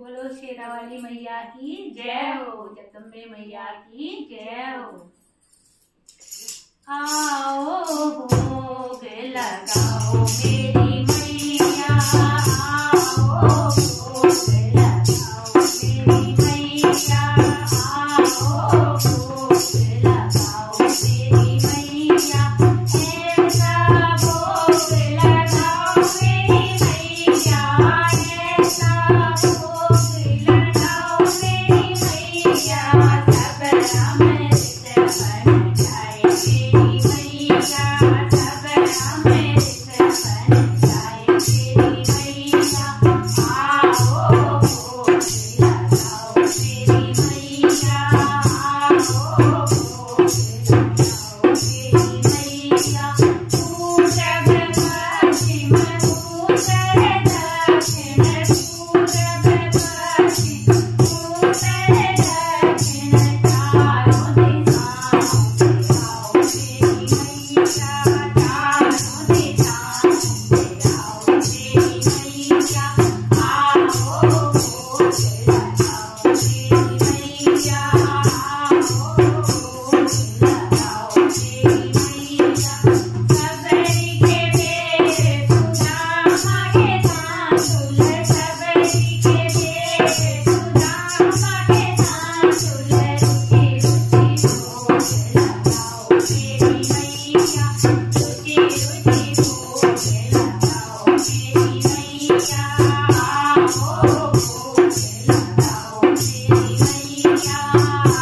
बोलो शेरावाली मैया की जय हो, जगदम्बे मैया की जय हो। आओ भोग लगाओ मेरी मैया, आओ भोग लगाओ मेरी मैया, आओ भोग लगाओ मेरी मैया, ऐसा भोग लगाओ मेरी मैया, ऐसा भोग लगाओ मेरी मैया, सब अमृत बन जाए मेरी मैया, सब अमृत बन जाए मेरी मैया, आओ भोग लगाओ मेरी मैया, आओ भोग लगाओ मेरी मैया, पूरब पश्चिम उत्तर दक्षिण, पूरब पश्चिम उत्तर दक्षिण, चारों दिशाओं से आओ मेरी मैया, चारों दिशाओं से आओ मेरी मैया, आओ भोग लगाओ मेरी मैया, आओ भोग लगाओ मेरी मैया, सबरी के बेर सुदामा के धांसुल, सबरी के बेर सुदामा के धांसुल, रुचि रुचि भोग लगाओ मेरी मैया, रुचि रुचि भोग लगाओ मेरी मैया, आओ भोग लगाओ मेरी मैया,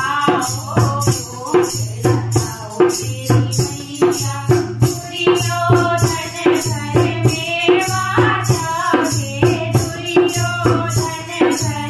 आओ भोग लगाओ मेरी मैया, दुर्योधन घर मेवा जागे, दुर्योधन घर